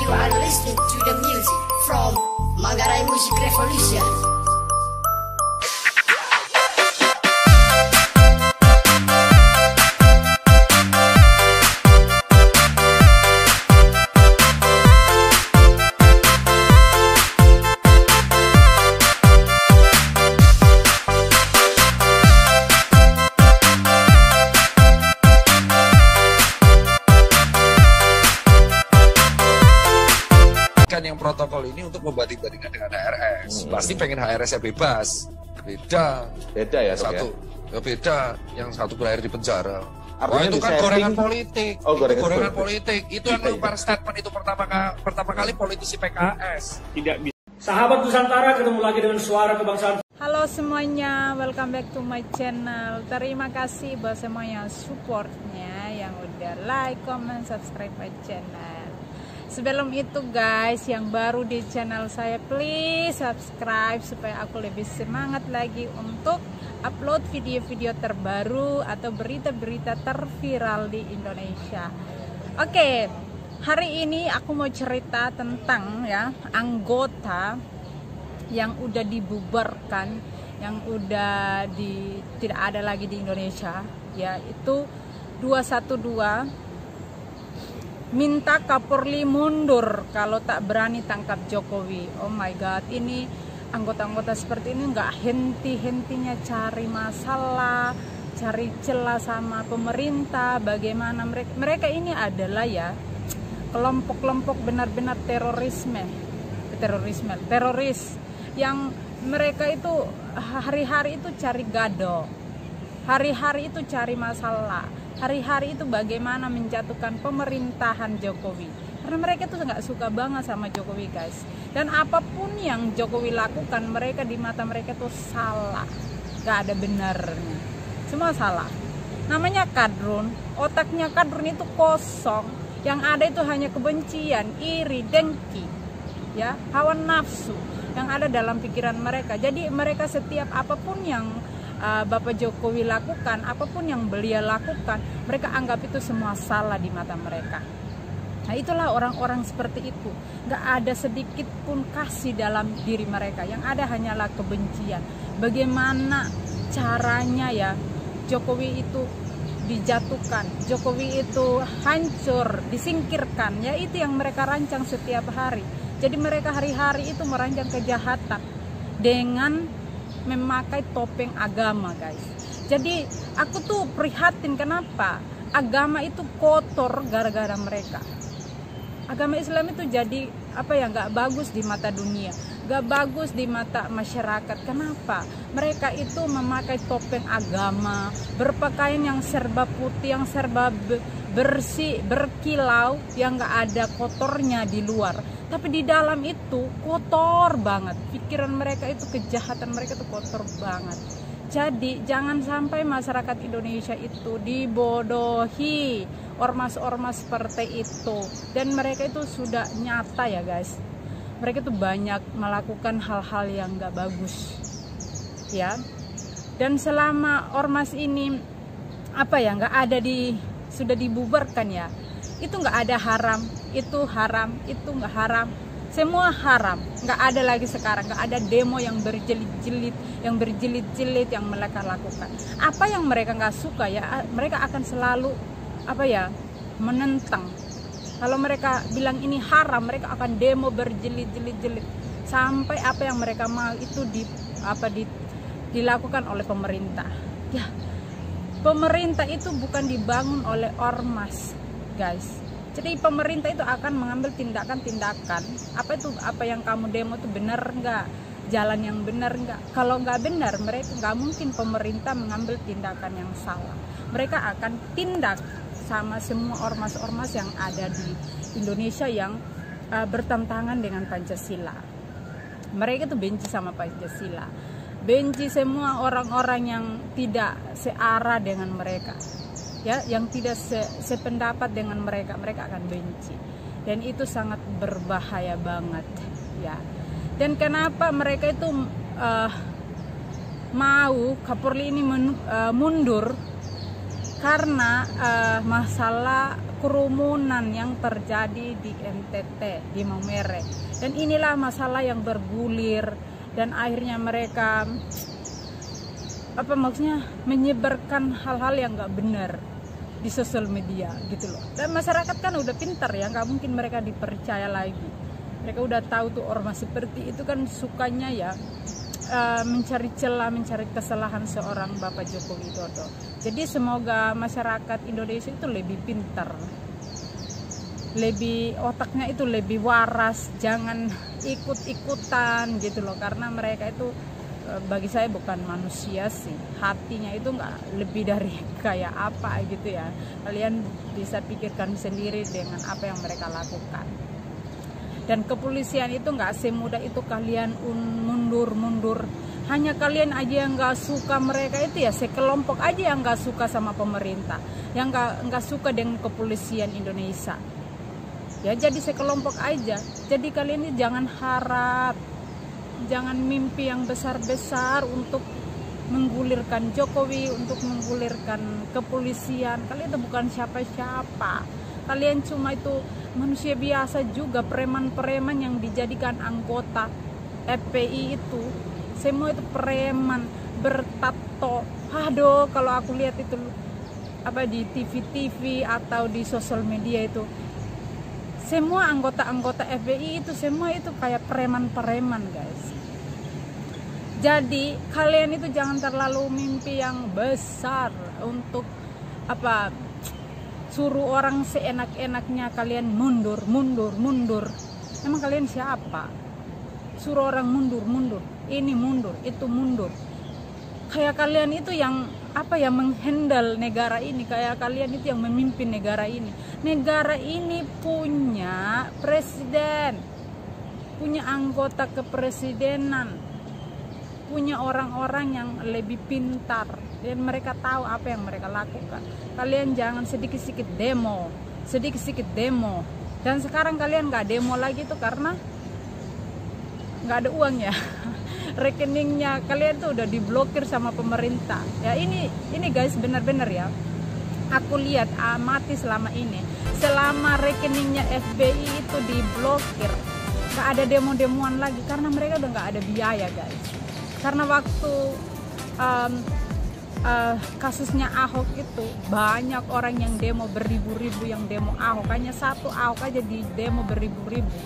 You are listening to the music from Manggarai Music Revolution. Yang protokol ini untuk membanding-bandingkan dengan HRS. Pasti pengen HRS-nya bebas. Beda ya, satu ya? Beda. Yang satu berakhir di penjara. Wah, itu kan gorengan politik. Gorengan politik. Itu yang keluar statement itu pertama kali politisi PKS. Tidak bisa. Sahabat Nusantara, ketemu lagi dengan Suara Kebangsaan. Halo semuanya, welcome back to my channel. Terima kasih buat semuanya supportnya yang udah like, comment, subscribe my channel. Sebelum itu guys, yang baru di channel saya, please subscribe supaya aku lebih semangat lagi untuk upload video-video terbaru atau berita-berita terviral di Indonesia. Oke, hari ini aku mau cerita tentang ya anggota yang udah dibubarkan, yang udah tidak ada lagi di Indonesia, yaitu 212 minta Kapolri mundur kalau tak berani tangkap Jokowi. Oh my god, ini anggota-anggota seperti ini nggak henti-hentinya cari masalah, cari celah sama pemerintah. Bagaimana mereka ini adalah ya kelompok-kelompok benar-benar teroris yang mereka itu hari-hari itu cari gaduh, hari-hari itu cari masalah, hari-hari itu bagaimana menjatuhkan pemerintahan Jokowi. Karena mereka tuh nggak suka banget sama Jokowi guys. Dan apapun yang Jokowi lakukan, mereka di mata mereka tuh salah, nggak ada benarnya, semua salah. Namanya kadrun, otaknya kadrun itu kosong. Yang ada itu hanya kebencian, iri, dengki, ya, hawa nafsu yang ada dalam pikiran mereka. Jadi mereka setiap apapun yang Bapak Jokowi lakukan, apapun yang beliau lakukan, mereka anggap itu semua salah di mata mereka. Nah itulah orang-orang seperti itu. Gak ada sedikit pun kasih dalam diri mereka. Yang ada hanyalah kebencian. Bagaimana caranya ya Jokowi itu dijatuhkan, Jokowi itu hancur, disingkirkan. Ya itu yang mereka rancang setiap hari. Jadi mereka hari-hari itu merancang kejahatan dengan memakai topeng agama guys. Jadi aku tuh prihatin kenapa agama itu kotor gara-gara mereka. Agama Islam itu jadi apa ya, nggak bagus di mata dunia, nggak bagus di mata masyarakat. Kenapa? Mereka itu memakai topeng agama, berpakaian yang serba putih, yang serba bersih, berkilau, yang nggak ada kotornya di luar. Tapi di dalam itu kotor banget. Pikiran mereka itu, kejahatan mereka itu kotor banget. Jadi jangan sampai masyarakat Indonesia itu dibodohi ormas-ormas seperti itu. Dan mereka itu sudah nyata ya guys. Mereka itu banyak melakukan hal-hal yang gak bagus. Ya. Dan selama ormas ini apa ya, gak ada sudah dibubarkan ya. Itu nggak ada haram, itu haram, itu nggak haram, semua haram, nggak ada lagi sekarang, nggak ada demo yang berjilid-jilid, yang mereka lakukan. Apa yang mereka nggak suka ya, mereka akan selalu apa ya, menentang. Kalau mereka bilang ini haram, mereka akan demo berjilid-jilid sampai apa yang mereka mau itu dilakukan oleh pemerintah. Ya, pemerintah itu bukan dibangun oleh ormas. Guys, jadi pemerintah itu akan mengambil tindakan-tindakan. Apa yang kamu demo itu benar nggak? Jalan yang benar nggak? Kalau nggak benar, mereka nggak mungkin pemerintah mengambil tindakan yang salah. Mereka akan tindak sama semua ormas-ormas yang ada di Indonesia yang bertentangan dengan Pancasila. Mereka itu benci sama Pancasila, benci semua orang-orang yang tidak searah dengan mereka. Ya, yang tidak sependapat dengan mereka akan benci, dan itu sangat berbahaya banget ya. Dan kenapa mereka itu mau Kapolri ini mundur? Karena masalah kerumunan yang terjadi di NTT, di Maumere. Dan inilah masalah yang bergulir dan akhirnya mereka menyebarkan hal-hal yang nggak benar di sosial media gitu loh. Dan masyarakat kan udah pintar ya, nggak mungkin mereka dipercaya lagi. Mereka udah tahu tuh ormas seperti itu kan sukanya ya mencari celah, mencari kesalahan seorang Bapak Joko Widodo. Jadi semoga masyarakat Indonesia itu lebih pintar, lebih otaknya itu lebih waras, jangan ikut-ikutan gitu loh, karena mereka itu bagi saya bukan manusia sih, hatinya itu nggak lebih dari kayak apa gitu ya. Kalian bisa pikirkan sendiri dengan apa yang mereka lakukan. Dan kepolisian itu nggak semudah itu kalian mundur. Hanya kalian aja yang nggak suka mereka itu ya, sekelompok aja yang nggak suka sama pemerintah, yang nggak suka dengan kepolisian Indonesia. Ya jadi sekelompok aja. Jadi kalian ini jangan harap, jangan mimpi yang besar-besar untuk menggulirkan Jokowi, untuk menggulirkan kepolisian. Kalian itu bukan siapa-siapa. Kalian cuma itu manusia biasa juga, preman-preman yang dijadikan anggota FPI itu. Semua itu preman, bertato. Aduh, kalau aku lihat itu di TV-TV atau di sosial media itu, semua anggota-anggota FPI itu semua itu kayak preman-preman, guys. Jadi kalian itu jangan terlalu mimpi yang besar untuk suruh orang seenak-enaknya kalian mundur. Emang kalian siapa? Suruh orang mundur, ini mundur, itu mundur. Kayak kalian itu yang menghandle negara ini, kayak kalian itu yang memimpin negara ini. Negara ini punya presiden, punya anggota kepresidenan, punya orang-orang yang lebih pintar dan mereka tahu apa yang mereka lakukan. Kalian jangan sedikit-sedikit demo. Dan sekarang kalian nggak demo lagi tuh karena nggak ada uang ya. Rekeningnya kalian tuh udah diblokir sama pemerintah. Ya ini guys, benar-benar ya. Aku lihat amati selama ini, selama rekeningnya FBI itu diblokir, nggak ada demo-demoan lagi karena mereka udah nggak ada biaya, guys. Karena waktu kasusnya Ahok itu banyak orang yang demo, beribu-ribu yang demo Ahok, hanya satu Ahok aja di demo beribu-ribu.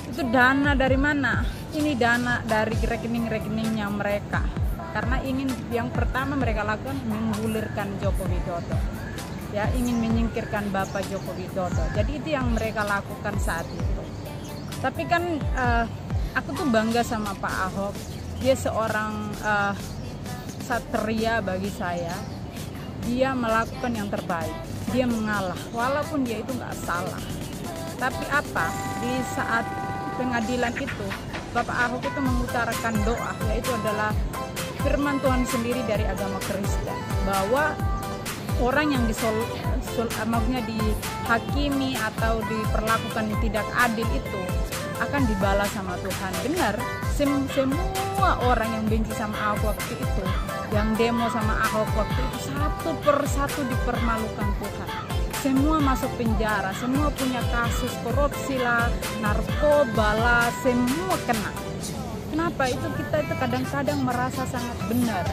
Itu dana dari mana? Ini dana dari rekening-rekeningnya mereka, karena yang pertama mereka lakukan menggulirkan Joko Widodo, ya, ingin menyingkirkan Bapak Joko Widodo. Jadi itu yang mereka lakukan saat itu. Tapi kan aku tuh bangga sama Pak Ahok. Dia seorang satria bagi saya. Dia melakukan yang terbaik. Dia mengalah walaupun dia itu nggak salah. Tapi di saat pengadilan itu Bapak Ahok itu mengutarakan doa, yaitu adalah firman Tuhan sendiri dari agama Kristen, bahwa orang yang dihakimi atau diperlakukan tidak adil itu akan dibalas sama Tuhan. Benar, semua orang yang benci sama Ahok waktu itu, yang demo sama Ahok waktu itu, satu persatu dipermalukan Tuhan. Semua masuk penjara, semua punya kasus korupsi lah, narkoba lah, semua kena. Kenapa? Itu kita itu kadang-kadang merasa sangat benar,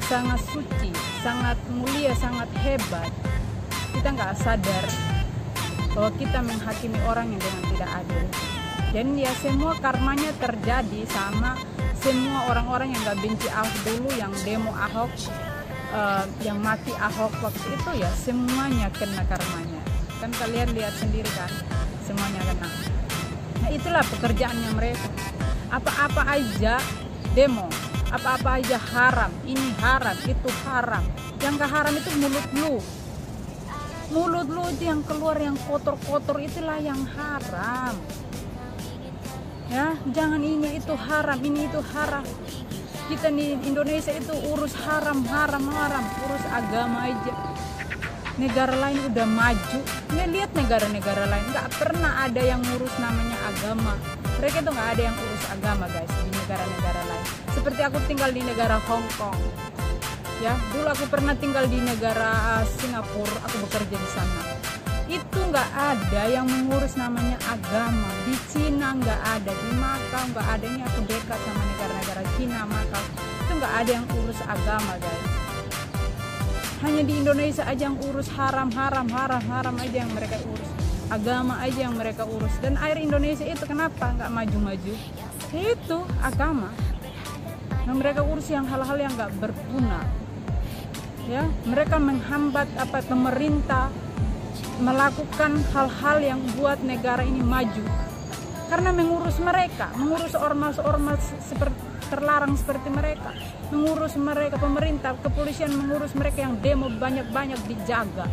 sangat suci, sangat mulia, sangat hebat. Kita nggak sadar bahwa kita menghakimi orang yang dengan tidak adil. Dan ya semua karmanya terjadi sama semua orang-orang yang gak benci Ahok dulu, yang demo Ahok, yang mati Ahok waktu itu, ya semuanya kena karmanya. Kan kalian lihat sendiri kan, semuanya kena. Nah itulah pekerjaannya mereka. Apa-apa aja demo, apa-apa aja haram, ini haram, itu haram. Yang gak haram itu mulut lu itu yang keluar, yang kotor-kotor, itulah yang haram. Ya, jangan ini itu haram, ini itu haram. Kita di Indonesia itu urus haram, urus agama aja. Negara lain udah maju. Lihat negara-negara lain, nggak pernah ada yang ngurus namanya agama. Mereka tuh nggak ada yang urus agama, guys, di negara-negara lain. Seperti aku tinggal di negara Hong Kong. Ya, dulu aku pernah tinggal di negara Singapura, aku bekerja di sana. Itu nggak ada yang mengurus namanya agama. Di Cina nggak ada, di Makau nggak ada. Ini aku dekat sama negara-negara Cina, Makau. Itu nggak ada yang urus agama, guys. Hanya di Indonesia aja yang urus haram aja yang mereka urus. Agama aja yang mereka urus. Dan air Indonesia itu kenapa nggak maju-maju? Itu agama. Nah, mereka urus yang hal-hal yang nggak berguna. Ya, mereka menghambat pemerintah melakukan hal-hal yang buat negara ini maju. Karena mengurus mereka, mengurus ormas-ormas terlarang seperti mereka, mengurus mereka, pemerintah, kepolisian mengurus mereka yang demo banyak-banyak dijaga.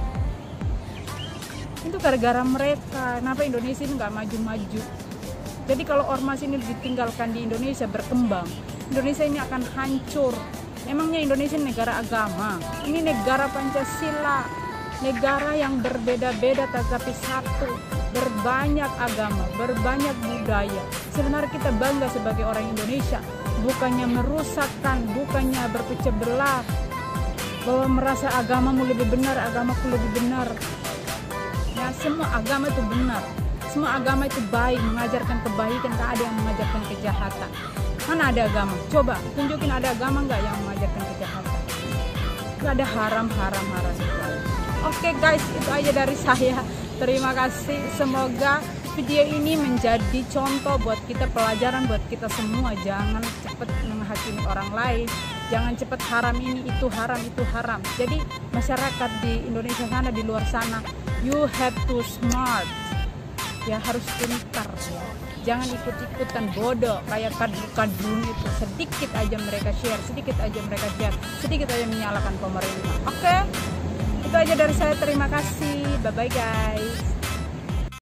Itu gara-gara mereka. Kenapa Indonesia ini nggak maju-maju? Jadi kalau ormas ini ditinggalkan di Indonesia berkembang, Indonesia ini akan hancur. Emangnya Indonesia negara agama? Ini negara Pancasila, negara yang berbeda-beda tetapi satu, berbanyak agama, berbanyak budaya. Sebenarnya kita bangga sebagai orang Indonesia, bukannya merusakkan, bukannya berpecah belah, bahwa merasa agamamu lebih benar, agamaku lebih benar. Ya, semua agama itu benar, semua agama itu baik, mengajarkan kebaikan, tak ada yang mengajarkan kejahatan. Mana ada agama? Coba tunjukin ada agama nggak yang mengajarkan kejahatan? Nggak ada, haram. Oke guys, itu aja dari saya. Terima kasih. Semoga video ini menjadi contoh buat kita, pelajaran buat kita semua. Jangan cepat menghakimi orang lain. Jangan cepat haram ini, itu haram. Jadi masyarakat di Indonesia sana, di luar sana, you have to smart. Ya, harus pintar ya. Jangan ikut-ikutan bodoh kayak kadrun itu. Sedikit aja mereka share, sedikit aja menyalahkan pemerintah. Oke? Itu aja dari saya. Terima kasih. Bye-bye guys.